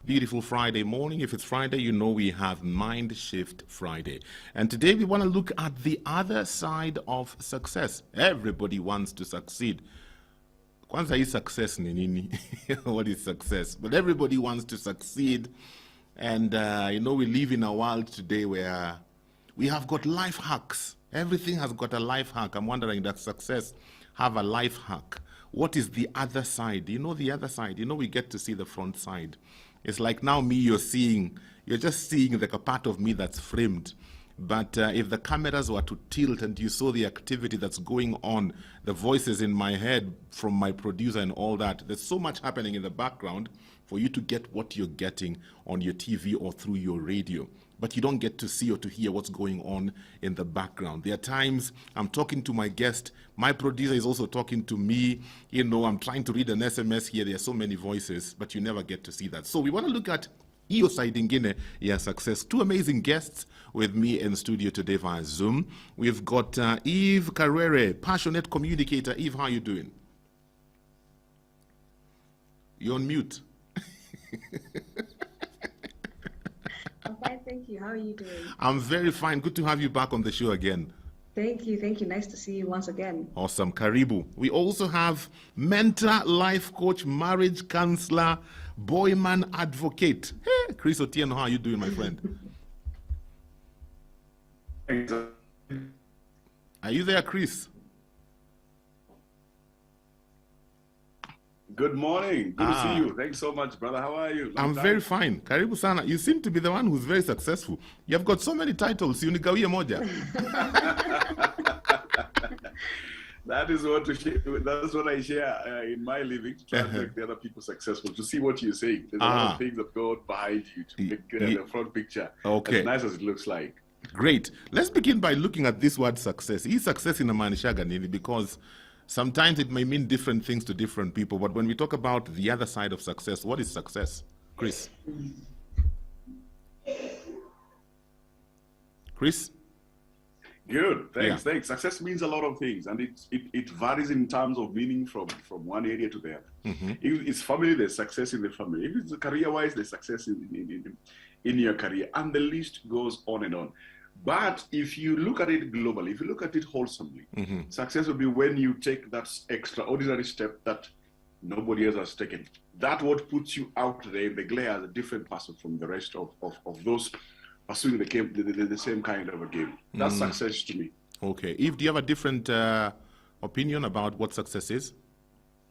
Beautiful Friday morning. If it's Friday, you know we have Mind Shift Friday. And today we want to look at the other side of success. Everybody wants to succeed. Kwanza hii success ni nini? What is success? But everybody wants to succeed. And, we live in a world today where we have got life hacks. Everything has got a life hack. I'm wondering, does success have a life hack? What is the other side? You know the other side. You know we get to see the front side. It's like now me you're just seeing like a part of me that's framed. But if the cameras were to tilt and you saw the activity that's going on, the voices in my head from my producer and all that, there's so much happening in the background for you to get what you're getting on your TV or through your radio. But you don't get to see or to hear what's going on in the background. There are times I'm talking to my guest, my producer is also talking to me, I'm trying to read an SMS here, there are so many voices, but you never get to see that. So we want to look at hiyo side ingine ya success. Two amazing guests with me in studio today via Zoom. We've got Eve Carrere, passionate communicator. Eve, how are you doing? You're on mute. I'm fine, thank you. How are you doing? I'm very fine. Good to have you back on the show again. Thank you. Nice to see you once again. Awesome. Karibu. We also have mentor, life coach, marriage counselor, boyman advocate. Hey, Chris Otieno, how are you doing, my friend? Are you there, Chris? Good morning. Good to see you. Thanks so much, brother. How are you? I'm very fine. Karibu sana. You seem to be the one who's very successful. You've got so many titles. Unigawie moja. That's what I share in my living, to try to make the other people successful, to see what you're saying. There's a lot of things that go behind you to make the front picture as nice as it looks like. Great. Let's begin by looking at this word success. Is success in a maanishaga nini? Because sometimes it may mean different things to different people, but when we talk about the other side of success, what is success? Chris? Chris? Good, thanks. Success means a lot of things, and it varies in terms of meaning from one area to the other. If it's family, there's success in the family. If it's career-wise, there's success in your career, and the list goes on and on. But if you look at it globally, if you look at it wholesomely, success will be when you take that extraordinary step that nobody else has taken. That what puts you out there in the glare as a different person from the rest of those pursuing the same kind of a game. That's success to me. Okay. Eve, do you have a different opinion about what success is?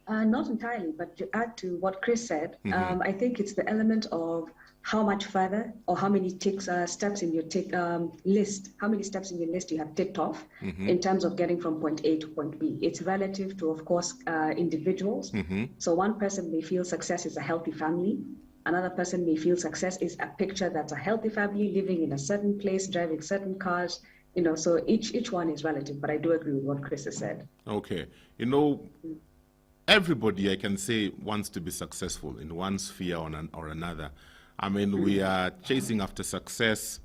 Not entirely, but to add to what Chris said, I think it's the element of how much further or how many steps in your list, how many steps in your list you have ticked off in terms of getting from point A to point B. It's relative to, of course, individuals. So one person may feel success is a healthy family. Another person may feel success is a picture that's a healthy family, living in a certain place, driving certain cars. So each one is relative, but I do agree with what Chris has said. Okay. Everybody, I can say, wants to be successful in one sphere or another. I mean, we are chasing after success.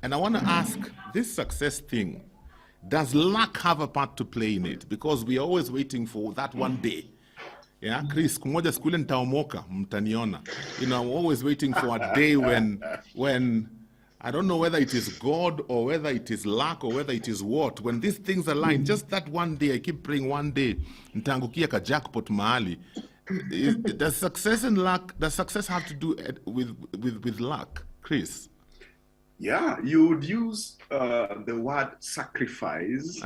And I want to ask, this success thing, does luck have a part to play in it? Because we are always waiting for that one day. Yeah, Chris, kumoja skule nitaomoka, mtaniona. I'm always waiting for a day when I don't know whether it is God or whether it is luck or whether it is what. When these things align, just that one day, I keep praying one day, nitaangukia ka jackpot mahali. Does success have to do with luck, Chris? Yeah, you would use the word sacrifice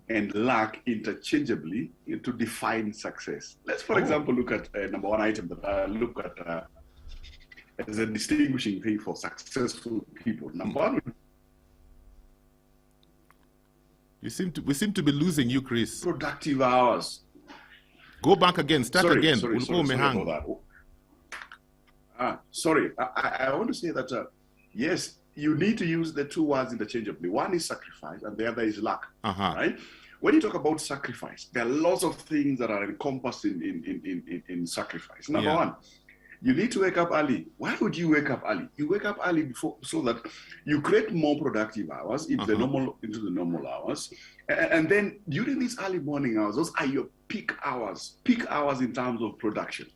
and luck interchangeably to define success. Let's, for example, look at number one item that I look at as a distinguishing thing for successful people. Number one. We seem to be losing you, Chris. Productive hours. Go back again. Start again. Sorry about that. Sorry. I want to say that, yes, you need to use the two words interchangeably. One is sacrifice and the other is luck. Right? When you talk about sacrifice, there are lots of things that are encompassed in sacrifice. Number one, you need to wake up early. Why would you wake up early? You wake up early so that you create more productive hours into the normal hours. And then during these early morning hours, those are your peak hours in terms of production.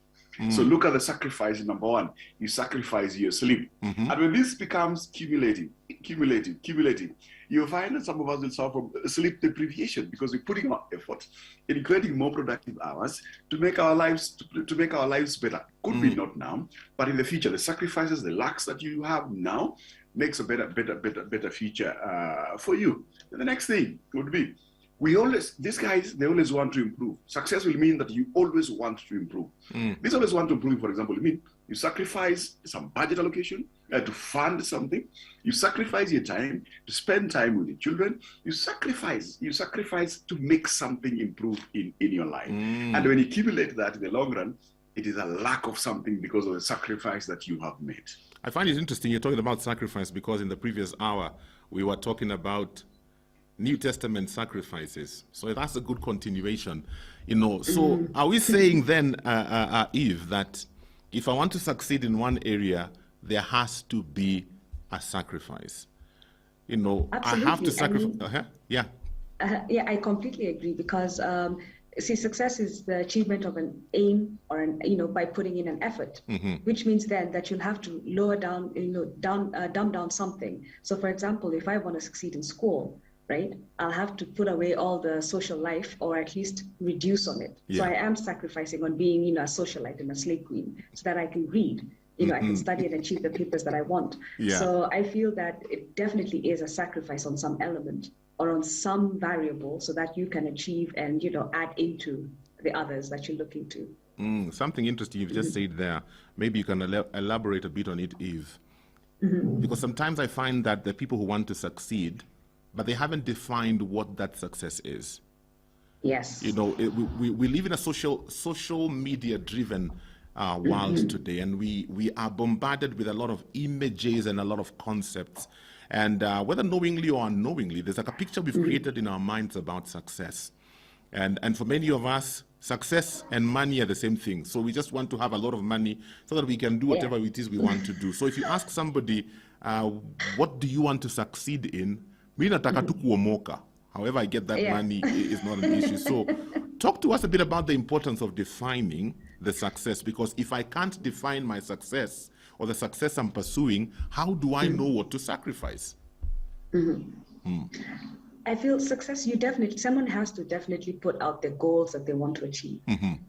So look at the sacrifice. Number one, you sacrifice your sleep. And when this becomes cumulative, you'll find that some of us will suffer from sleep deprivation because we're putting our effort in creating more productive hours to make our lives better. Could be not now, but in the future, the sacrifices, the lacks that you have now makes a better future for you. And the next thing would be, these guys, they always want to improve. Success will mean that you always want to improve. This always want to improve, for example, you sacrifice some budget allocation to fund something. You sacrifice your time to spend time with your children. You sacrifice to make something improve in your life. And when you accumulate that in the long run, it is a lack of something because of the sacrifice that you have made. I find it interesting you're talking about sacrifice because in the previous hour, we were talking about New Testament sacrifices. So that's a good continuation. So are we saying then, Eve, that if I want to succeed in one area, there has to be a sacrifice? Absolutely. I have to sacrifice. Yeah, I completely agree because success is the achievement of an aim or by putting in an effort, which means then that you'll have to lower down, dumb down something. So for example, if I want to succeed in school, right, I'll have to put away all the social life or at least reduce on it. Yeah. So I am sacrificing on being, a socialite and a slave queen so that I can read, I can study and achieve the papers that I want. Yeah. So I feel that it definitely is a sacrifice on some element or on some variable so that you can achieve and, add into the others that you're looking to. Something interesting you've just said there. Maybe you can elaborate a bit on it, Eve. Because sometimes I find that the people who want to succeed, but they haven't defined what that success is. Yes. We live in a social media-driven world today, and we are bombarded with a lot of images and a lot of concepts. And whether knowingly or unknowingly, there's like a picture we've created in our minds about success. And for many of us, success and money are the same thing. So we just want to have a lot of money so that we can do whatever it is we want to do. So if you ask somebody, what do you want to succeed in? However I get that money is not an issue. So talk to us a bit about the importance of defining the success, because if I can't define my success or the success I'm pursuing, how do I know what to sacrifice? I feel success, someone has to definitely put out the goals that they want to achieve.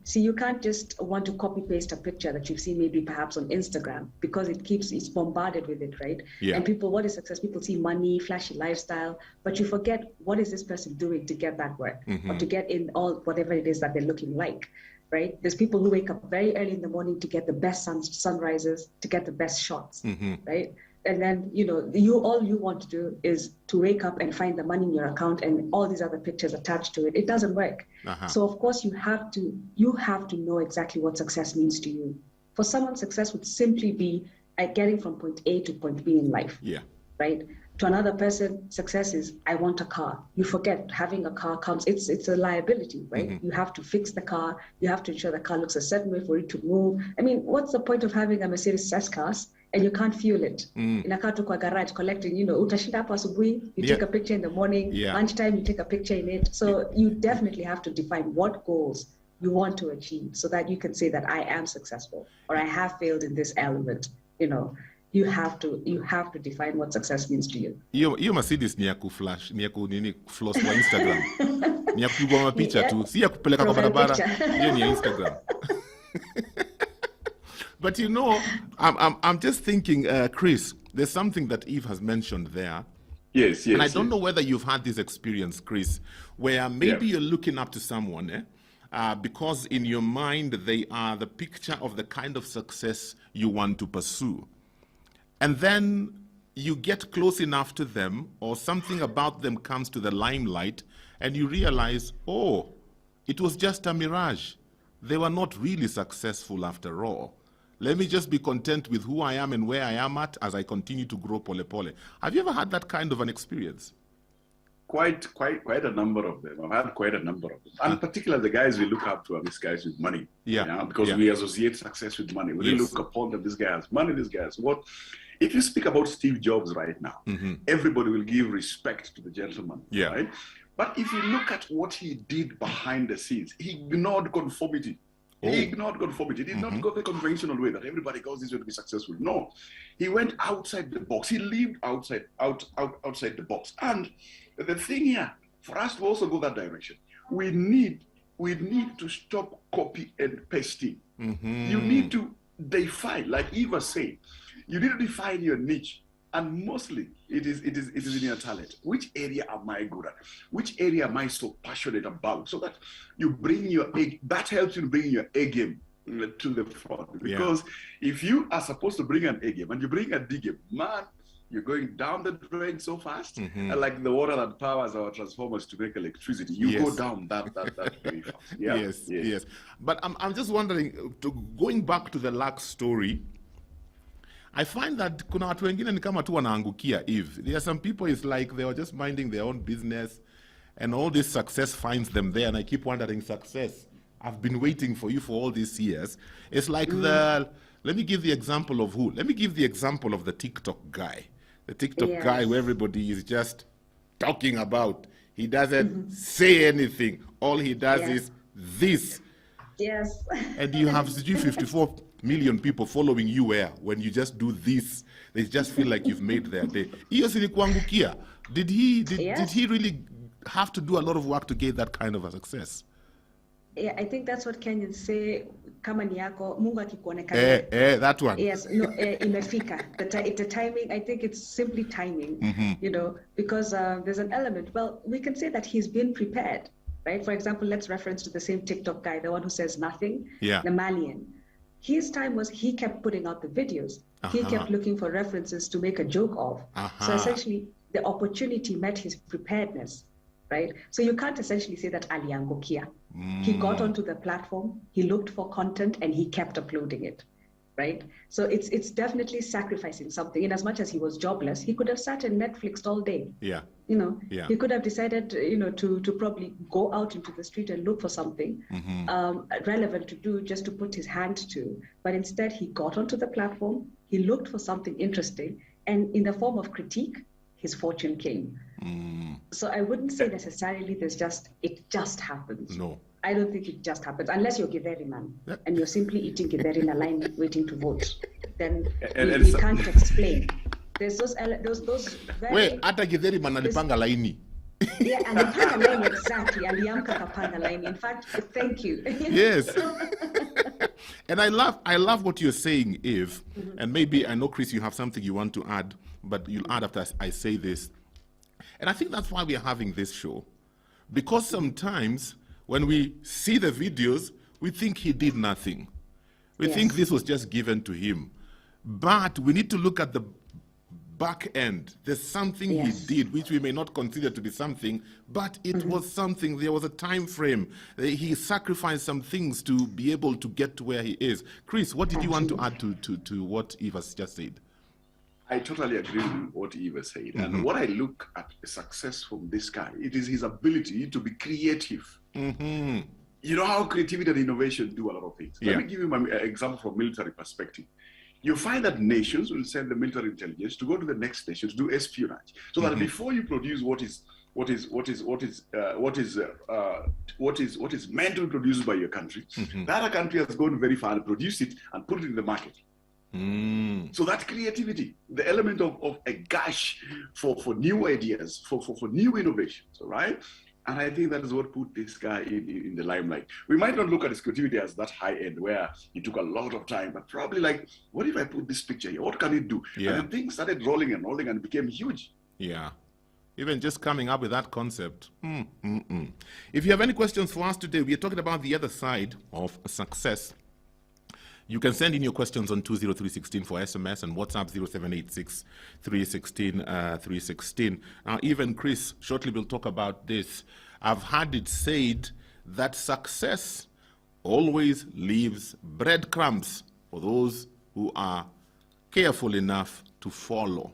See, you can't just want to copy paste a picture that you've seen maybe perhaps on Instagram because it's bombarded with it, right? Yeah. And what is success? People see money, flashy lifestyle, but you forget what is this person doing to get that work or to get in whatever it is that they're looking like, right? There's people who wake up very early in the morning to get the best sunrises, to get the best shots, right? And then, all you want to do is to wake up and find the money in your account and all these other pictures attached to it. It doesn't work. So of course you have to know exactly what success means to you. For someone, success would simply be getting from point A to point B in life. Yeah. Right? To another person, success is, I want a car. You forget having a car comes, it's a liability, right? You have to fix the car. You have to ensure the car looks a certain way for it to move. I mean, what's the point of having a Mercedes S-Class and you can't fuel it? Inakaa tu kwa garage collecting, utashinda hapo asubuhi, you take a picture in the morning, lunchtime you take a picture in it. So you definitely have to define what goals you want to achieve so that you can say that I am successful or I have failed in this element. You have to define what success means to you. Hiyo Mercedes ni ya kuflash, ni ya floss kwa Instagram. Ni ya kupigwa mapicha tu, si ya kupeleka kwa barabara. Hiyo ni ya Instagram. But I'm just thinking, Chris, there's something that Eve has mentioned there. Yes. And I don't know whether you've had this experience, Chris, where maybe you're looking up to someone, because in your mind they are the picture of the kind of success you want to pursue. And then you get close enough to them or something about them comes to the limelight and you realize, oh, it was just a mirage. They were not really successful after all. Let me just be content with who I am and where I am at as I continue to grow pole pole. Have you ever had that kind of an experience? Quite a number of them. I've had quite a number of them. And particularly the guys we look up to are these guys with money. Because we associate success with money. We look upon them, this guy has money, this guy has what. If you speak about Steve Jobs right now, everybody will give respect to the gentleman, right? But if you look at what he did behind the scenes, he ignored conformity. He ignored, God forbid. He did not go the conventional way that everybody goes this way to be successful. No, he went outside the box. He lived outside the box. And the thing here, for us to also go that direction, we need to stop copy and pasting. You need to define, like Eva said, you need to define your niche. And mostly it is in your talent. Which area am I good at? Which area am I so passionate about? So that you bring your A, that helps you bring your A game to the front. Because if you are supposed to bring an A game and you bring a D game, man, you're going down the drain so fast. And like the water that powers our transformers to make electricity, you go down that very fast. Yes. But I'm just wondering, going back to the luck story, I find that kuna watu wengine ni kama tu wanaangukia Eve. There are some people, it's like they are just minding their own business and all this success finds them there. And I keep wondering, success, I've been waiting for you for all these years. It's like let me give the example of who? Let me give the example of the TikTok guy. The TikTok guy who everybody is just talking about. He doesn't say anything. All he does is this. Yes. And you have 54 million people following you when you just do this, they just feel like you've made their day. Did he really have to do a lot of work to get that kind of a success? Yeah, I think that's what Kenyans say, kama ni yako, Mungu akikuonekana. That one. Yes, no, imefika. The timing, I think it's simply timing, because there's an element. Well, we can say that he's been prepared, right? For example, let's reference to the same TikTok guy, the one who says nothing, the Malian. His time was he kept putting out the videos. He kept looking for references to make a joke of. So essentially, the opportunity met his preparedness, right? So you can't essentially say that aliangukia. He got onto the platform, he looked for content, and he kept uploading it, right? So it's definitely sacrificing something. In as much as he was jobless, he could have sat and Netflixed all day. He could have decided, to probably go out into the street and look for something relevant to do, just to put his hand to. But instead, he got onto the platform, he looked for something interesting, and in the form of critique, his fortune came. So I wouldn't say necessarily it just happens. No. I don't think it just happens, unless you're Githeri man, and you're simply eating Githeri in a line waiting to vote. Then we can't explain. There's those very... Wait, ata Githeri man alipanga laini. Yeah, alipanga laini, exactly. Aliamka kapanga laini. In fact, thank you. Yes. And I love what you're saying, Eve. And maybe, I know, Chris, you have something you want to add, but you'll add after I say this. And I think that's why we are having this show. Because sometimes when we see the videos, we think he did nothing. We think this was just given to him. But we need to look at the back end. There's something he did, which we may not consider to be something, but it was something. There was a time frame. He sacrificed some things to be able to get to where he is. Chris, what did you want to add to what Eva just said? I totally agree with what Eva said. And what I look at success from this guy, it is his ability to be creative. You know how creativity and innovation do a lot of things. Let me give you an example from military perspective. You find that nations will send the military intelligence to go to the next nation to do espionage, so that before you produce what is meant to be produced by your country, the other country has gone very far and produced it and put it in the market. So that creativity, the element of a gush for new ideas, for new innovations, all right? And I think that is what put this guy in the limelight. We might not look at his creativity as that high end where he took a lot of time, but probably like, what if I put this picture here? What can it do? And then things started rolling and rolling and became huge. Yeah. Even just coming up with that concept. If you have any questions for us today, we are talking about the other side of success. You can send in your questions on 20316 for SMS and WhatsApp 0786 316 316. Even Chris, shortly we'll talk about this. I've had it said that success always leaves breadcrumbs for those who are careful enough to follow.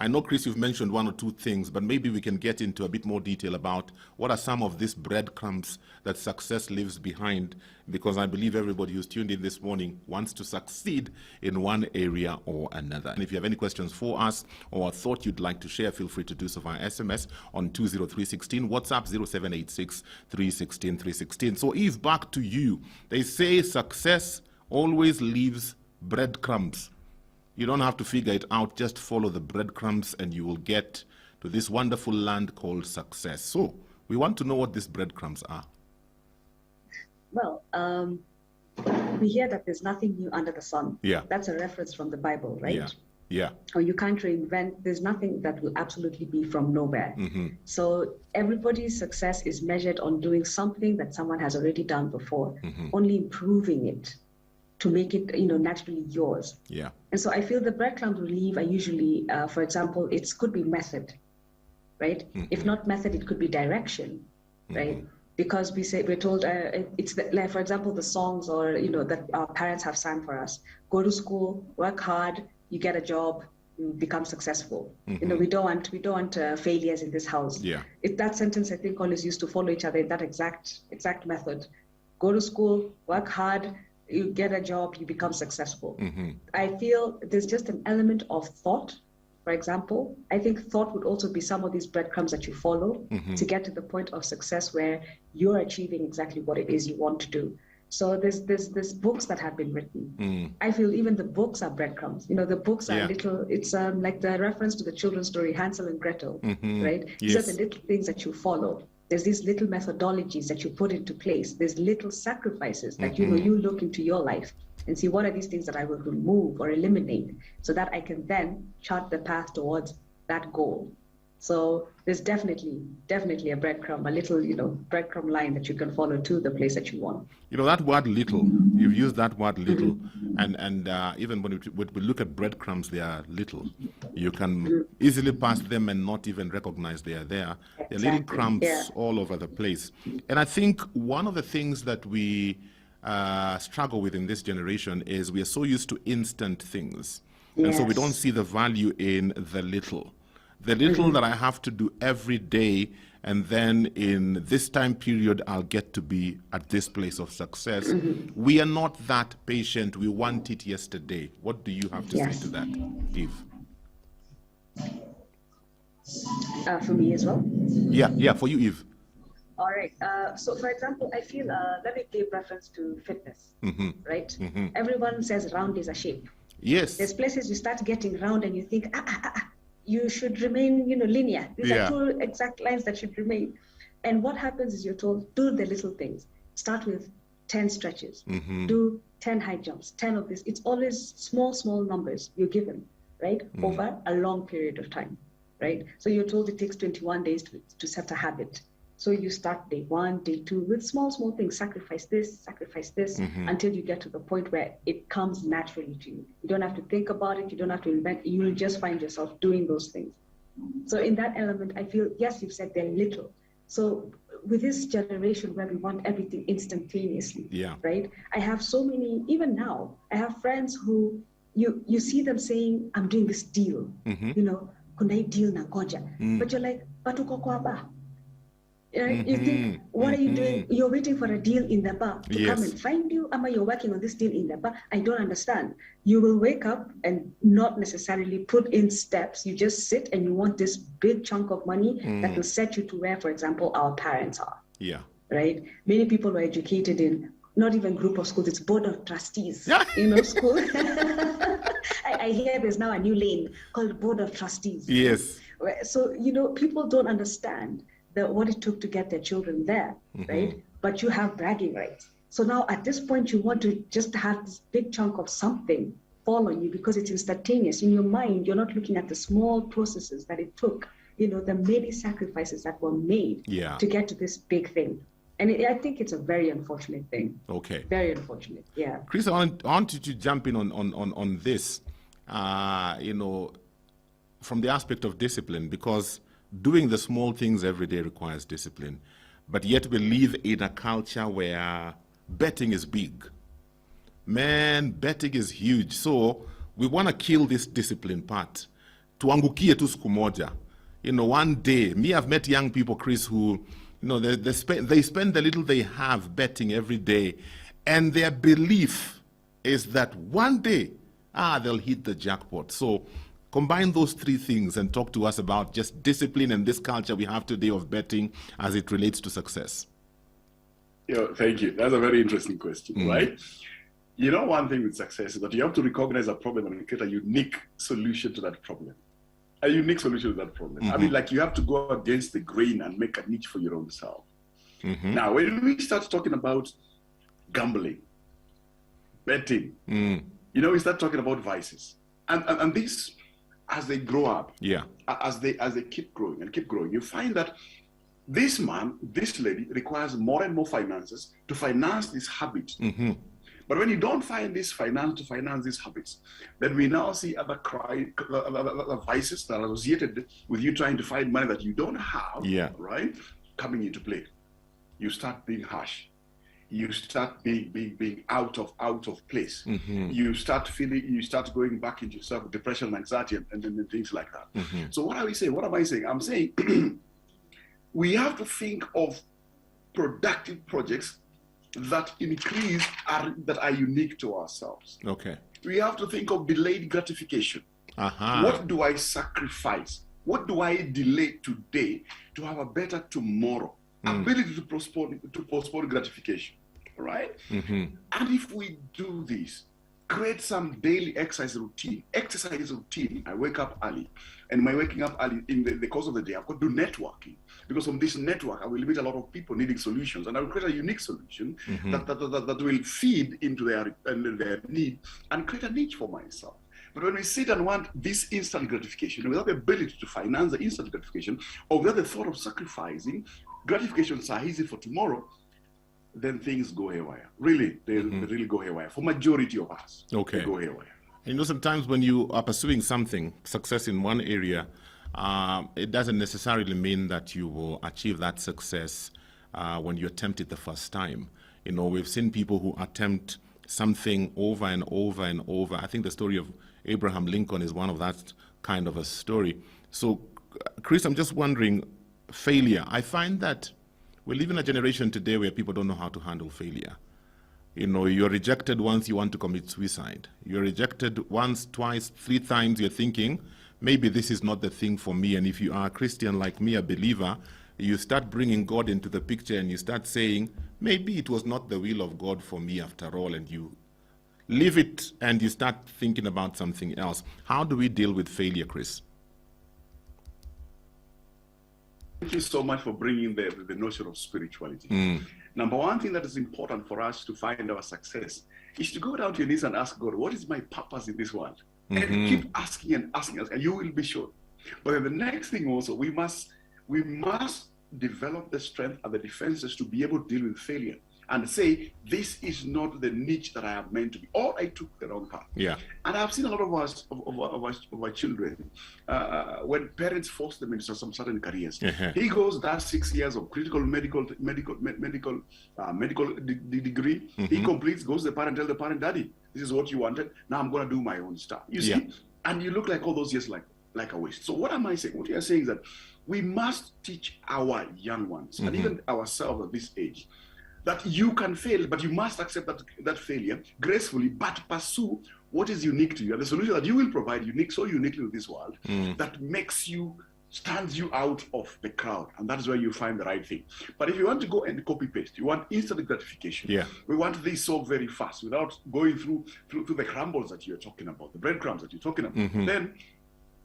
I know, Chris, you've mentioned one or two things, but maybe we can get into a bit more detail about what are some of these breadcrumbs that success leaves behind, because I believe everybody who's tuned in this morning wants to succeed in one area or another. And if you have any questions for us or a thought you'd like to share, feel free to do so via SMS on 20316, WhatsApp 0786 316 316. So, Eve, back to you. They say success always leaves breadcrumbs. You don't have to figure it out, just follow the breadcrumbs and you will get to this wonderful land called success. So, we want to know what these breadcrumbs are. Well, we hear that there's nothing new under the sun. Yeah. That's a reference from the Bible, right? Yeah. Yeah. Or you can't reinvent, there's nothing that will absolutely be from nowhere. Mm-hmm. So everybody's success is measured on doing something that someone has already done before, only improving it to make it, naturally yours. Yeah. And so I feel the breadcrumbs we leave are usually, for example, it could be method, right? If not method, it could be direction, right? Because we're told it's like, for example, the songs or that our parents have sang for us: go to school, work hard, you get a job, you become successful. We don't want failures in this house. Yeah. That sentence I think always used to follow each other in that exact method. Go to school, work hard, you get a job, you become successful. I feel there's just an element of thought. For example, I think thought would also be some of these breadcrumbs that you follow to get to the point of success where you're achieving exactly what it is you want to do. So there's books that have been written. I feel even the books are breadcrumbs. The books are little, it's like the reference to the children's story, Hansel and Gretel, right? These are the little things that you follow. There's these little methodologies that you put into place. There's little sacrifices that, you look into your life and see what are these things that I will remove or eliminate so that I can then chart the path towards that goal. So there's definitely a breadcrumb, a little, breadcrumb line that you can follow to the place that you want. That word little, you've used that word little, and even when we look at breadcrumbs, they are little. You can easily pass them and not even recognize they are there. They're little crumbs all over the place. And I think one of the things that we struggle with in this generation is we are so used to instant things. And so we don't see the value in the little. The little that I have to do every day, and then in this time period, I'll get to be at this place of success. We are not that patient. We want it yesterday. What do you have to say to that, Eve? For me as well? Yeah, for you, Eve. All right. So, for example, I feel, let me give reference to fitness, right? Everyone says round is a shape. Yes. There's places you start getting round and you think, you should remain, linear. These are two exact lines that should remain. And what happens is you're told, do the little things. Start with 10 stretches. Do 10 high jumps, 10 of this. It's always small numbers you're given, right? Over a long period of time, right? So you're told it takes 21 days to set a habit. So you start day 1, day 2 with small things. Sacrifice this, until you get to the point where it comes naturally to you. You don't have to think about it. You don't have to invent. You will just find yourself doing those things. So in that element, I feel, yes, you've said they're little. So with this generation where we want everything instantaneously, right? I have so many, even now, I have friends who you see them saying, I'm doing this deal, kunai deal na koja. But you're like, batuko kwa ba. You think, what are you doing? You're waiting for a deal in the bar to come and find you, or you're working on this deal in the bar. I don't understand. You will wake up and not necessarily put in steps. You just sit and you want this big chunk of money that will set you to where, for example, our parents are. Yeah. Right? Many people were educated in not even group of schools, it's board of trustees, school. I hear there's now a new lane called board of trustees. Yes. So, people don't understand what it took to get their children there, right? But you have bragging rights. So now at this point, you want to just have this big chunk of something fall on you because it's instantaneous. In your mind, you're not looking at the small processes that it took, the many sacrifices that were made to get to this big thing. And I think it's a very unfortunate thing. Okay. Very unfortunate, yeah. Chris, I want you to jump in on this, from the aspect of discipline, because doing the small things every day requires discipline. But yet we live in a culture where betting is big. Man, betting is huge. So we want to kill this discipline part. tuangukie tu siku moja. You know, one day, me, I've met young people, Chris, who, you know, they spend the little they have betting every day, and their belief is that one day, they'll hit the jackpot. So combine those three things and talk to us about just discipline and this culture we have today of betting as it relates to success. Thank you. That's a very interesting question, right? You know, one thing with success is that you have to recognize a problem and create a unique solution to that problem. A unique solution to that problem. I mean, like, you have to go against the grain and make a niche for your own self. Now, when we start talking about gambling, betting, you know, we start talking about vices. And these, as they grow up, as they keep growing and keep growing, you find that this man, this lady requires more and more finances to finance this habit. But when you don't find this finance to finance these habits, then we now see other vices that are associated with you trying to find money that you don't have, right, coming into play. You start being harsh. You start being out of place. You start going back into yourself, depression and anxiety and things like that. So what are we saying? What am I saying? I'm saying we have to think of productive projects that that are unique to ourselves. Okay. We have to think of delayed gratification. What do I sacrifice? What do I delay today to have a better tomorrow? Ability to postpone gratification, right? And if we do this, create some daily exercise routine. I wake up early, and my waking up early in the course of the day, I've got to do networking, because from this network I will meet a lot of people needing solutions, and I will create a unique solution that will feed into their need and create a niche for myself. But when we sit and want this instant gratification, without the ability to finance the instant gratification, or without the thought of sacrificing gratifications are easy for tomorrow, then things go haywire. Really, they really go haywire. For majority of us, they go haywire. You know, sometimes when you are pursuing something, success in one area, it doesn't necessarily mean that you will achieve that success when you attempt it the first time. You know, we've seen people who attempt something over and over and over. I think the story of Abraham Lincoln is one of that kind of a story. So, Chris, I'm just wondering, failure. I find that we live in a generation today where people don't know how to handle failure. You know, you're rejected once, you want to commit suicide. You're rejected once, twice, 3 times, you're thinking, maybe this is not the thing for me. And if you are a Christian like me, a believer, you start bringing God into the picture and you start saying, maybe it was not the will of God for me after all, and you leave it and you start thinking about something else. How do we deal with failure, Chris? Thank you so much for bringing the notion of spirituality. Number one thing that is important for us to find our success is to go down to your knees and ask God, what is my purpose in this world? And keep asking and asking, and you will be sure. But then the next thing also, we must develop the strength and the defenses to be able to deal with failure and say, this is not the niche that I am meant to be, or I took the wrong path. And I've seen a lot of our children, when parents force them into some certain careers. He goes, does 6 years of critical medical degree. He completes, goes to the parent, tells the parent, Daddy, this is what you wanted. Now I'm going to do my own stuff. You see? And you look like all those years like a waste. So what am I saying? What you are saying is that we must teach our young ones, and even ourselves at this age, that you can fail, but you must accept that failure gracefully, but pursue what is unique to you, and the solution that you will provide so uniquely to this world, that stands you out of the crowd, and that is where you find the right thing. But if you want to go and copy paste, you want instant gratification. We want this so very fast without going through the crumbles that you're talking about, the breadcrumbs that you're talking about. Then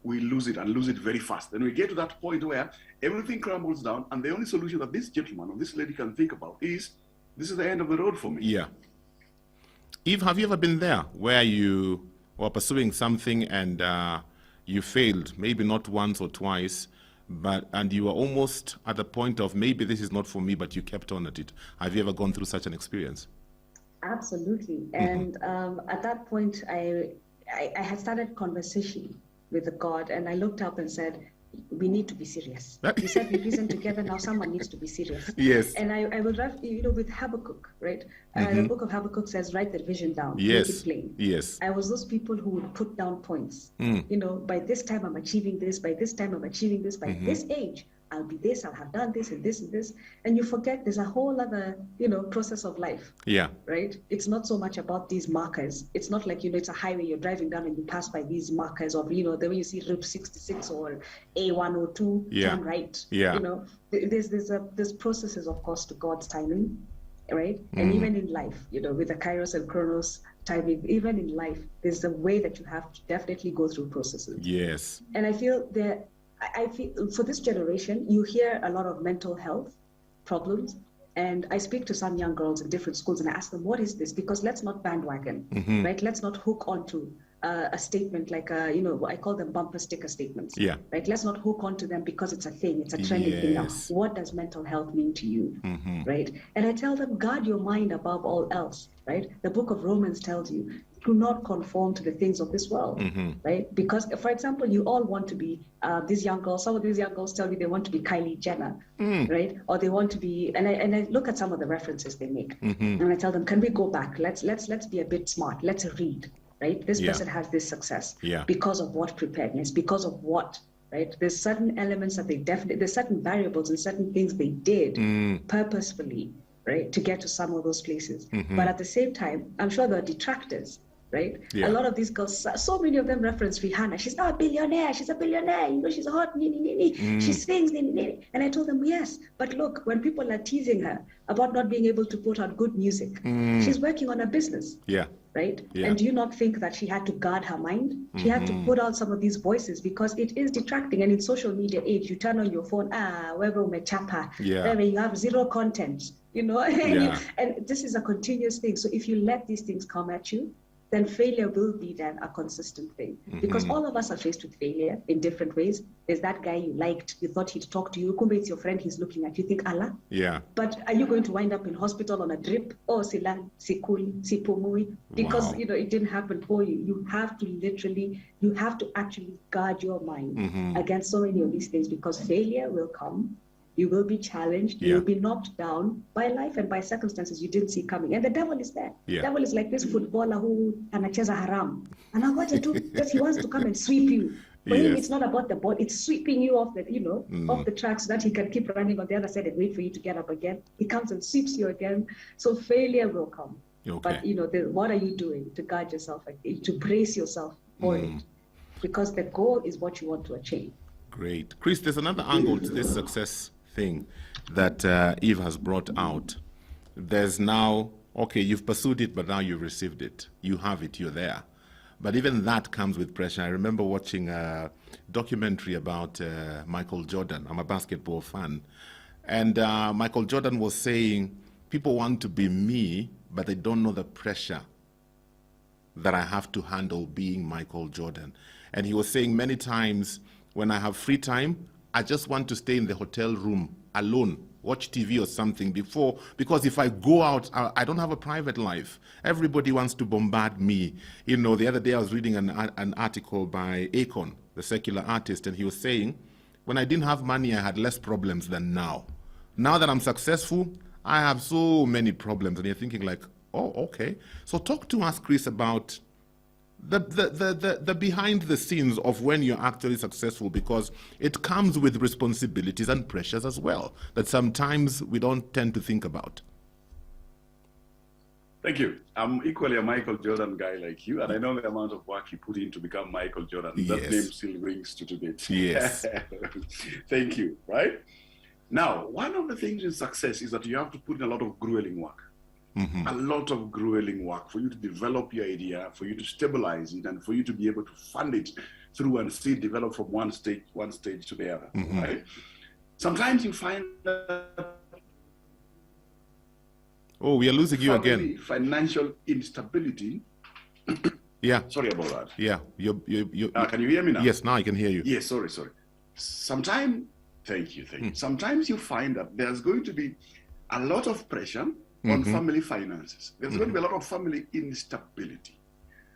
we lose it, and lose it very fast. Then we get to that point where everything crumbles down, and the only solution that this gentleman or this lady can think about is, this is the end of the road for me. Eve, have you ever been there where you were pursuing something and you failed, maybe not once or twice, and you were almost at the point of, maybe this is not for me, but you kept on at it? Have you ever gone through such an experience? Absolutely. And at that point, I had started conversation with the God, and I looked up and said, we need to be serious. You said we reason together, now someone needs to be serious. Yes. And I would have, with Habakkuk, right? The book of Habakkuk says, write the vision down, Yes. make it plain. Yes. I was those people who would put down points. By this time I'm achieving this, by this time I'm achieving this, by this age, I'll be this, I'll have done this and this and this. And you forget there's a whole other, process of life. Yeah. Right? It's not so much about these markers. It's not like, it's a highway you're driving down and you pass by these markers of, the way you see Route 66 or A102, turn right. Yeah. There's processes, of course, to God's timing, right? And even in life, with the Kairos and Chronos timing, even in life, there's a way that you have to definitely go through processes. Yes. And I feel for this generation, you hear a lot of mental health problems. And I speak to some young girls in different schools and I ask them, what is this? Because let's not bandwagon, right? Let's not hook onto a statement like, I call them bumper sticker statements. Yeah. Right? Let's not hook onto them because it's a thing. It's a trending thing now. What does mental health mean to you? Right? And I tell them, guard your mind above all else, right? The book of Romans tells you, do not conform to the things of this world, right? Because, for example, you all want to be these young girls. Some of these young girls tell me they want to be Kylie Jenner, right? Or they want to be, and I look at some of the references they make, and I tell them, can we go back? Let's be a bit smart. Let's read, right? This person has this success because of what preparedness, because of what, right? There's certain elements that there's certain variables and certain things they did purposefully, right, to get to some of those places. But at the same time, I'm sure there are detractors. Right? Yeah. A lot of these girls, so many of them reference Rihanna. She's not a billionaire. She's a billionaire. She's hot. She sings. And I told them, yes. But look, when people are teasing her about not being able to put out good music, she's working on a business. Yeah. Right? Yeah. And do you not think that she had to guard her mind? She had to put out some of these voices because it is detracting. And in social media age, you turn on your phone, wherever umechapa, wherever you have zero content, and this is a continuous thing. So if you let these things come at you, then failure will be then a consistent thing. Because all of us are faced with failure in different ways. There's that guy you liked, you thought he'd talk to you, kumbe it's your friend, he's looking at you, think, Allah. Yeah. But are you going to wind up in hospital on a drip? Oh, silang, sikuli, sipumui? Because, it didn't happen for you. You have to actually guard your mind against so many of these things because failure will come. You will be challenged. You will be knocked down by life and by circumstances you didn't see coming. And the devil is there. The devil is like this footballer who anacheza haram. And I want to do because he wants to come and sweep you. For him, it's not about the ball. It's sweeping you off the, off the track so that he can keep running on the other side and wait for you to get up again. He comes and sweeps you again. So failure will come. Okay. But, what are you doing to guard yourself, to brace yourself for it? Because the goal is what you want to achieve. Great. Chris, there's another angle to this success thing that Eve has brought out. There's now, okay, you've pursued it, but now you've received it. You have it, you're there. But even that comes with pressure. I remember watching a documentary about Michael Jordan. I'm a basketball fan. And Michael Jordan was saying, people want to be me, but they don't know the pressure that I have to handle being Michael Jordan. And he was saying many times when I have free time, I just want to stay in the hotel room alone, watch TV or something because if I go out, I don't have a private life. Everybody wants to bombard me. The other day I was reading an article by Akon, the secular artist, and he was saying, when I didn't have money, I had less problems than now. Now that I'm successful, I have so many problems. And you're thinking like, oh, okay. So talk to us, Chris, about the behind the scenes of when you're actually successful, because it comes with responsibilities and pressures as well that sometimes we don't tend to think about. Thank you. I'm equally a Michael Jordan guy like you, and I know the amount of work you put in to become Michael Jordan. That name still rings to debate. Yes. Thank you. Right? Now, one of the things in success is that you have to put in a lot of grueling work. A lot of grueling work for you to develop your idea, for you to stabilize it, and for you to be able to fund it through and see it develop from one stage to the other. Right? Sometimes you find that we are losing you again. Financial instability. Yeah. Sorry about that. Yeah. Can you hear me now? Yes, now I can hear you. Yes, sorry. Sometimes, thank you. Sometimes you find that there's going to be a lot of pressure on family finances. There's going to be a lot of family instability.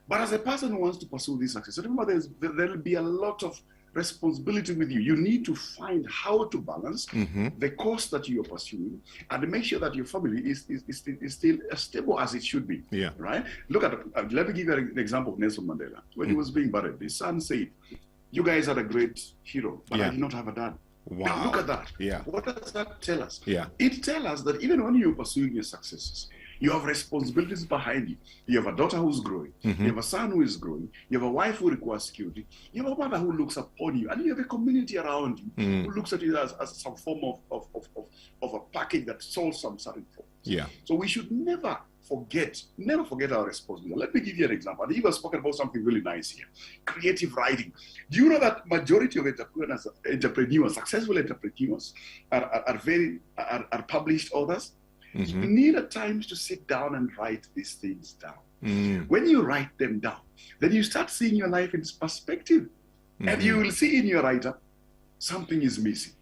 But as a person who wants to pursue this success, remember there'll be a lot of responsibility with you. You need to find how to balance the course that you are pursuing and make sure that your family is still as stable as it should be. Yeah. Right? Look at, let me give you an example of Nelson Mandela. When he was being buried, his son said, "You guys are a great hero, but I did not have a dad." Wow. Now look at that. Yeah. What does that tell us? Yeah. It tells us that even when you're pursuing your successes, you have responsibilities behind you. You have a daughter who's growing. You have a son who is growing. You have a wife who requires security. You have a mother who looks upon you. And you have a community around you who looks at you as some form of a package that solves some certain problems. Yeah. So we should never forget our responsibility. Let me give you an example. And you have spoken about something really nice here. Creative writing. Do you know that majority of entrepreneurs, successful entrepreneurs are published authors? You need at times to sit down and write these things down. When you write them down, then you start seeing your life in perspective. And you will see in your write-up, something is missing.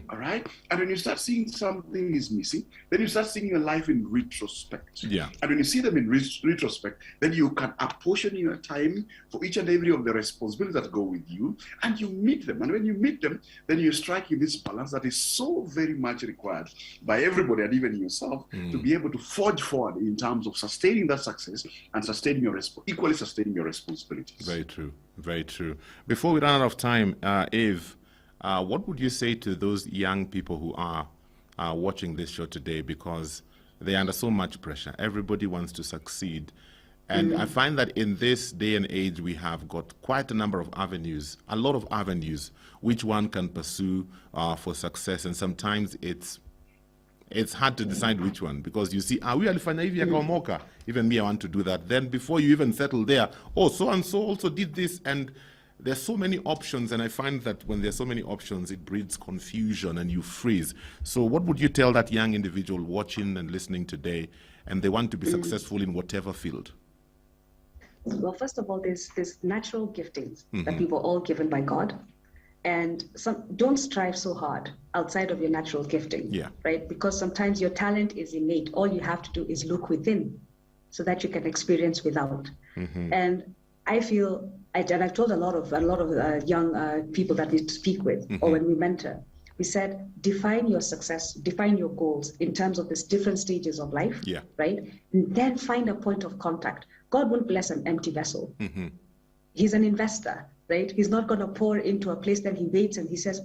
All right? And when you start seeing something is missing, then you start seeing your life in retrospect. Yeah. And when you see them in retrospect, then you can apportion your time for each and every of the responsibilities that go with you, and you meet them. And when you meet them, then you strike in this balance that is so very much required by everybody and even yourself to be able to forge forward in terms of sustaining that success and sustaining your equally sustaining your responsibilities. Very true. Very true. Before we run out of time, Eve, what would you say to those young people who are watching this show today, because they're under so much pressure? Everybody wants to succeed. And I find that in this day and age, we have got quite a number of avenues, a lot of avenues, which one can pursue for success. And sometimes it's hard to decide which one, because you see, we alifanya hivi yakaomoka. Even me, I want to do that. Then before you even settle there, so-and-so also did this. And there's so many options, and I find that when there's so many options, it breeds confusion and you freeze. So what would you tell that young individual watching and listening today, and they want to be successful in whatever field? Well, first of all, there's natural giftings that we were all given by God. And don't strive so hard outside of your natural gifting, right? Because sometimes your talent is innate. All you have to do is look within so that you can experience without. And I feel, and I've told a lot of young people that we speak with, or when we mentor, we said, define your success, define your goals in terms of these different stages of life, right? And then find a point of contact. God won't bless an empty vessel. He's an investor, right? He's not going to pour into a place, then he waits and he says,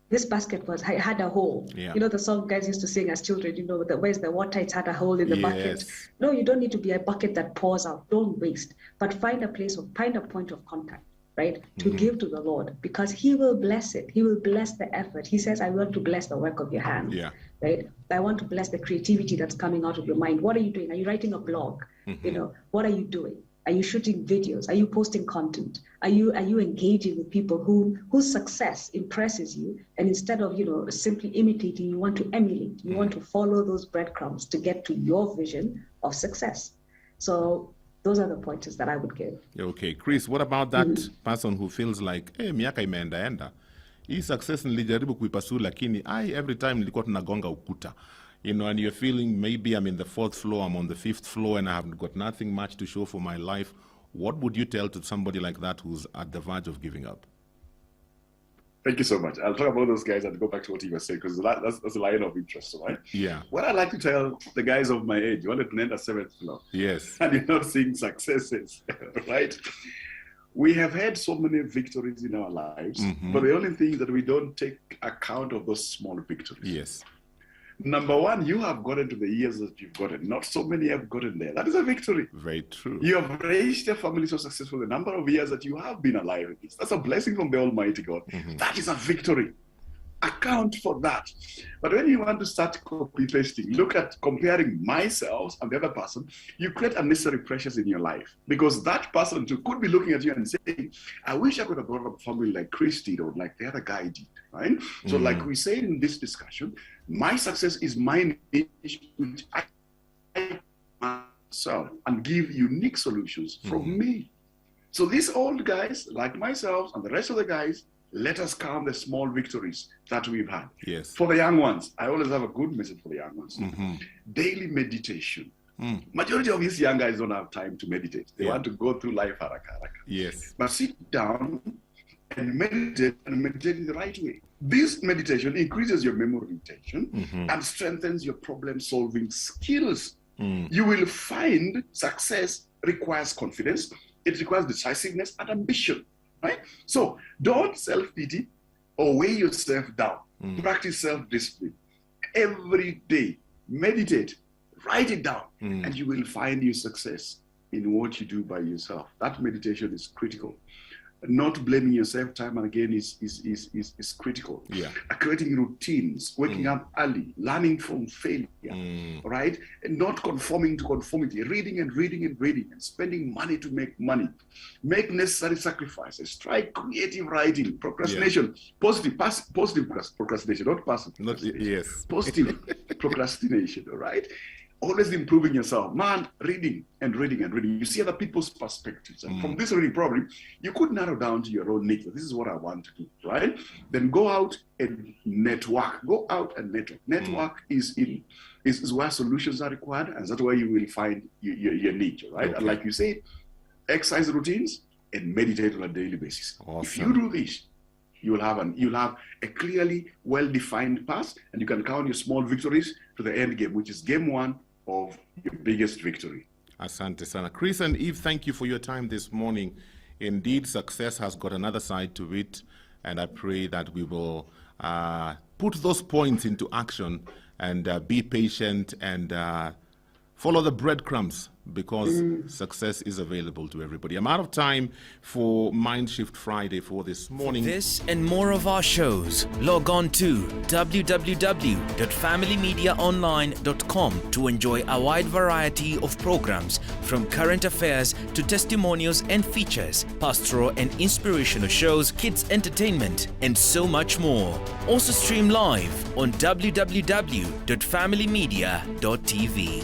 this basket had a hole. You know, the song guys used to sing as children, you know, where's the water? It's had a hole in the bucket. No, you don't need to be a bucket that pours out. Don't waste, but find a point of contact, right? To give to the Lord, because he will bless it. He will bless the effort. He says, I want to bless the work of your hands, right? I want to bless the creativity that's coming out of your mind. What are you doing? Are you writing a blog? You know, what are you doing? Are you shooting videos? Are you posting content? Are you engaging with people whose success impresses you? And instead of, you know, simply imitating, you want to emulate. You want to follow those breadcrumbs to get to your vision of success. So those are the pointers that I would give. Okay, Chris, what about that person who feels like, hey, miaka imeenda. Hii success nilijaribu kuipursue, lakini every time nilikuwa tunagonga ukuta. You know, and you're feeling maybe I'm in the 4th floor, I'm on the 5th floor, and I haven't got nothing much to show for my life. What would you tell to somebody like that who's at the verge of giving up? Thank you so much. I'll talk about those guys and go back to what you were saying, because that's a line of interest, right? Yeah. What I like to tell the guys of my age, you wanted to end at 7th floor. Yes. And you're not seeing successes, right? We have had so many victories in our lives, but the only thing is that we don't take account of those small victories. Yes. Number one, you have gotten to the years that you've gotten. Not so many have gotten there. That is a victory. Very true. You have raised a family so successful the number of years that you have been alive. That's a blessing from the Almighty God. That is a victory. Account for that. But when you want to start copy-pasting, look at comparing myself and the other person, you create unnecessary pressures in your life. Because that person too could be looking at you and saying, I wish I could have brought up a family like Chris did or like the other guy did, right? So like we said in this discussion, my success is my niche, which I myself and give unique solutions from me. So these old guys, like myself and the rest of the guys, let us count the small victories that we've had. Yes. For the young ones, I always have a good message for the young ones. Daily meditation. Majority of these young guys don't have time to meditate. They want to go through life haraka. Yes. But sit down and meditate in the right way. This meditation increases your memory retention and strengthens your problem-solving skills. You will find success requires confidence, it requires decisiveness and ambition, right? So don't self-pity or weigh yourself down. Practice self-discipline. Every day, meditate, write it down, and you will find your success in what you do by yourself. That meditation is critical. Not blaming yourself time and again is critical. Yeah. Creating routines, waking up early, learning from failure, right? And not conforming to conformity, reading and spending money to make money. Make necessary sacrifices. Try creative writing, procrastination, positive procrastination, not passive. Yes. Positive procrastination, all right? Always improving yourself, man. Reading. You see other people's perspectives, and from this reading, probably you could narrow down to your own nature. This is what I want to do, right? Then go out and network. Network is where solutions are required, and that's where you will find your niche, right? Okay. And like you say, exercise routines and meditate on a daily basis. Awesome. If you do this, you'll have a clearly well-defined path, and you can count your small victories to the end game, which is game one of your biggest victory. Asante sana. Chris and Eve, thank you for your time this morning. Indeed, success has got another side to it, and I pray that we will put those points into action and be patient and follow the breadcrumbs, because success is available to everybody. I'm out of time for Mindshift Friday for this morning. For this and more of our shows, log on to www.familymediaonline.com to enjoy a wide variety of programs, from current affairs to testimonials and features, pastoral and inspirational shows, kids entertainment, and so much more. Also stream live on www.familymedia.tv.